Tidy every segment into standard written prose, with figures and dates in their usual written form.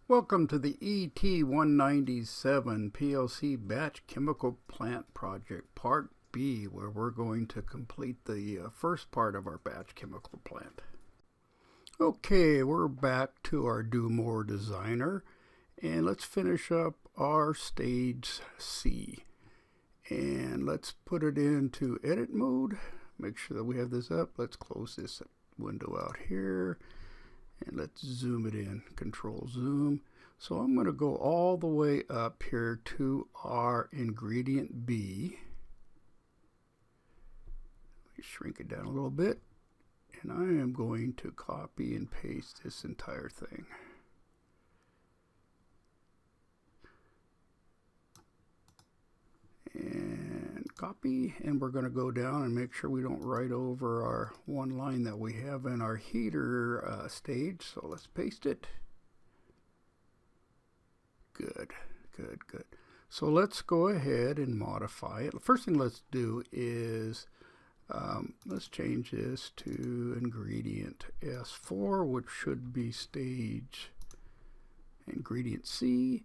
Welcome to the ET-197 PLC Batch Chemical Plant Project Part B, where we're going to complete the first part of our batch chemical plant. Okay, we're back to our Do More Designer, and let's finish up our stage C. And let's put it into edit mode. Make sure that we have this up. Let's close this window out here. And let's zoom it in, control zoom. So I'm going to go all the way up here to our ingredient B. Shrink it down a little bit. And I am going to copy and paste this entire thing. And copy, and we're going to go down and make sure we don't write over our one line that we have in our heater stage. So let's paste it. Good. So let's go ahead and modify it. The first thing let's do is let's change this to ingredient S4, which should be stage ingredient C.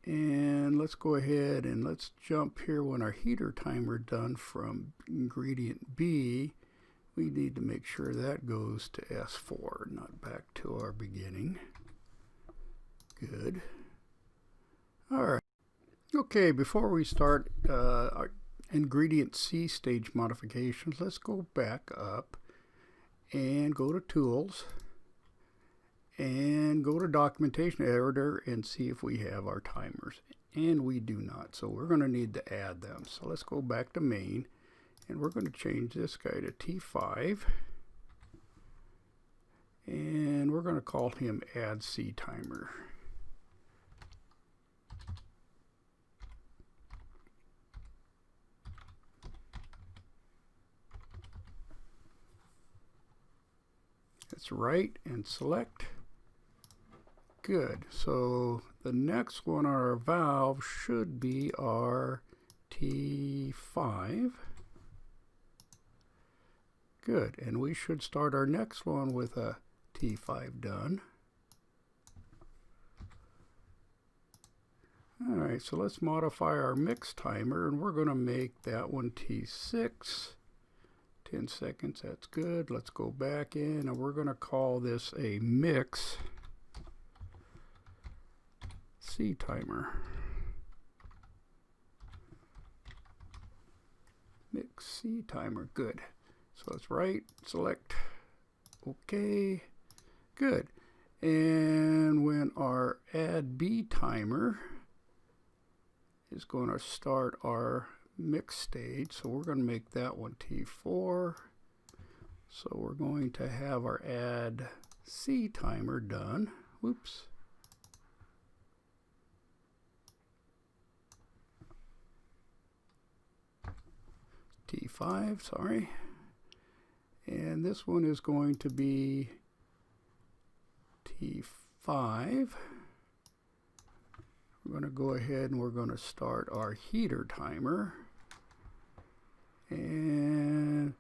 And let's go ahead and let's jump here when our heater timer done from ingredient B. We need to make sure that goes to S4, not back to our beginning. Good. All right. Okay, before we start our ingredient C stage modifications, let's go back up and go to Tools. And go to documentation editor and see if we have our timers, and we do not, so we're going to need to add them. So let's go back to main, and we're going to change this guy to T5, and we're going to call him add C timer. That's right, and select. Good. So the next one on our valve should be our T5. Good. And we should start our next one with a T5 done. All right, so let's modify our mix timer, and we're going to make that one T6. 10 seconds, that's good. Let's go back in, and we're going to call this a mix C timer. Mix C timer. Good. So let's right, select, OK. Good. And when our add B timer is going to start our mix stage, so we're going to make that one T4. So we're going to have our add C timer done. Whoops. T5, sorry. And this one is going to be T5. We're going to go ahead and we're going to start our heater timer. And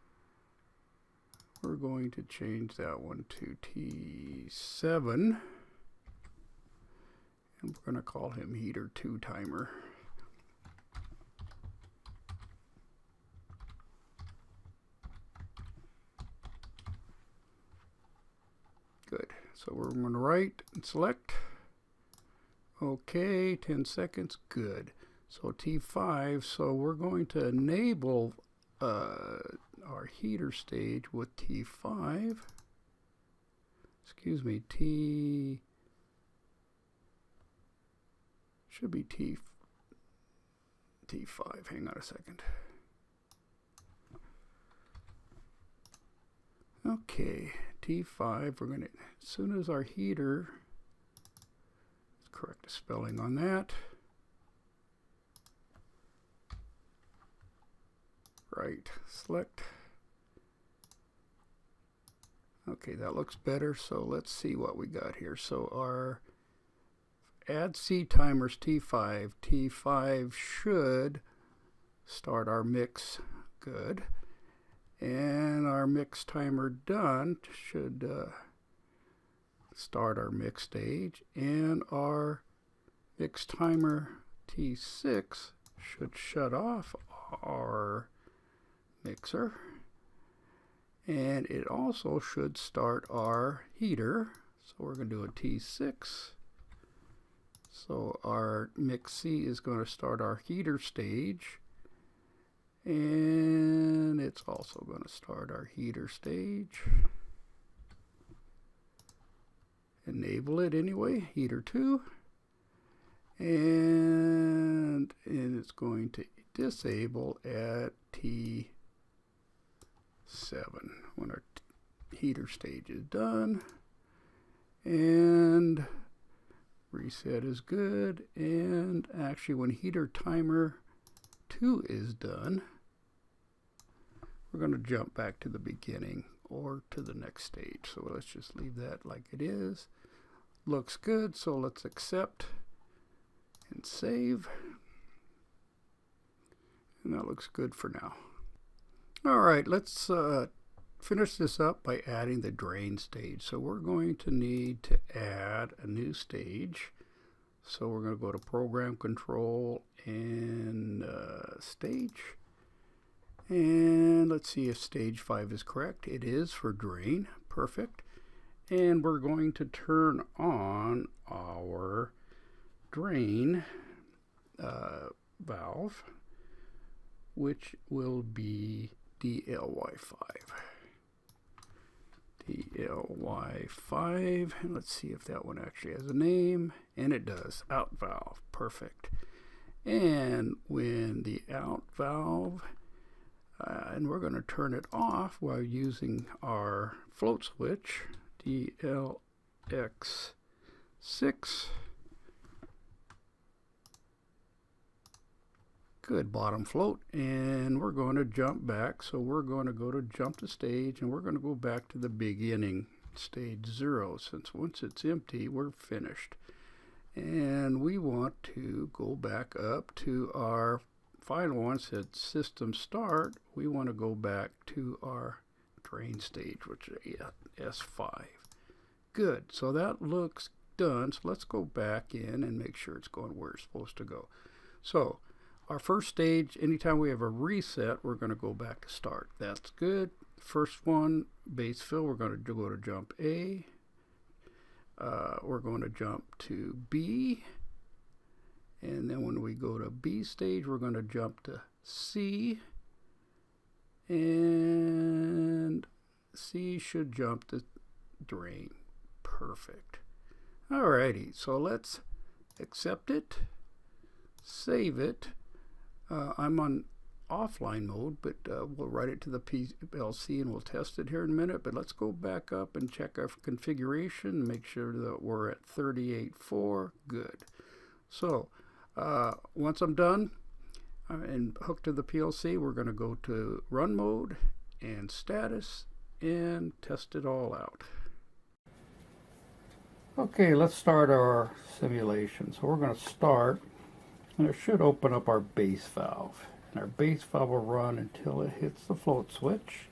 we're going to change that one to T7. And we're going to call him heater 2 timer. Good. So we're going to write and select. OK, 10 seconds. Good. So T5. So we're going to enable our heater stage with T5. Excuse me, should be T5. Hang on a second. Okay, T5, we're going to, as soon as our heater, let's correct the spelling on that. Right, select. Okay, that looks better, so let's see what we got here. So our add C timers T5. T5 should start our mix. Good. And our mix timer done should start our mix stage, and our mix timer T6 should shut off our mixer, and it also should start our heater. So we're going to do a T6. So our mix C is going to start our heater stage, and it's also going to start our heater stage. Enable it anyway, heater 2, and it's going to disable at T7 when our heater stage is done, and reset is good. And actually, when heater timer 2 is done, we're going to jump back to the beginning or to the next stage. So let's just leave that like it is. Looks good, so let's accept and save. And that looks good for now. Alright, let's finish this up by adding the drain stage. So we're going to need to add a new stage. So we're going to go to Program Control and Stage. And let's see if stage 5 is correct. It is for drain. Perfect. And we're going to turn on our drain valve, which will be DLY5. DLY5. And let's see if that one actually has a name. And it does. Out valve. Perfect. And when the out valve, and we're going to turn it off while using our float switch, DLX6. Good, bottom float. And we're going to jump back. So we're going to go to jump to stage, and we're going to go back to the beginning, stage 0, since once it's empty, we're finished. And we want to go back up to our final one. Said system start. We want to go back to our drain stage, which is S5. Good, so that looks done. So let's go back in and make sure it's going where it's supposed to go. So our first stage, anytime we have a reset, we're going to go back to start. That's good. First one, base fill, we're going to go to jump A. We're going to jump to B. And then when we go to B stage, we're going to jump to C. And C should jump to drain. Perfect. Alrighty, so let's accept it, save it. I'm on offline mode, but we'll write it to the PLC and we'll test it here in a minute. But let's go back up and check our configuration, make sure that we're at 38.4. Good. So once I'm done and hooked to the PLC, we're going to go to run mode and status and test it all out. Okay, let's start our simulation. So we're going to start, and it should open up our base valve. And our base valve will run until it hits the float switch.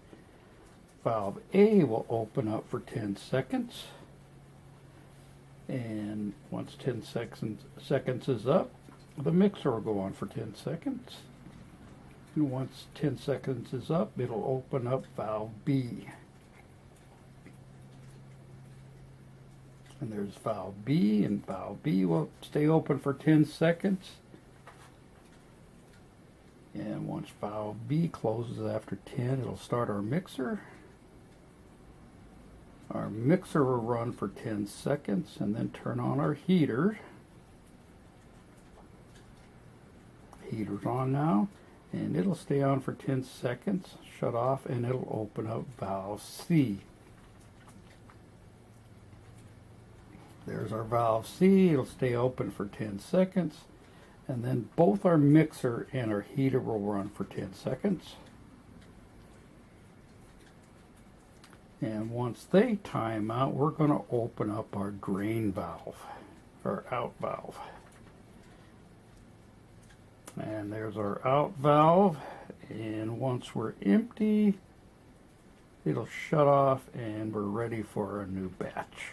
Valve A will open up for 10 seconds. And once 10 seconds is up, the mixer will go on for 10 seconds. And once 10 seconds is up, it'll open up valve B. And there's valve B, and valve B will stay open for 10 seconds. And once valve B closes after 10, it'll start our mixer. Our mixer will run for 10 seconds and then turn on our heater. Heater's on now, and it'll stay on for 10 seconds, shut off, and it'll open up valve C. There's our valve C. It'll stay open for 10 seconds, and then both our mixer and our heater will run for 10 seconds. And once they time out, we're going to open up our drain valve, or out valve. And there's our out valve, and once we're empty, it'll shut off and we're ready for a new batch.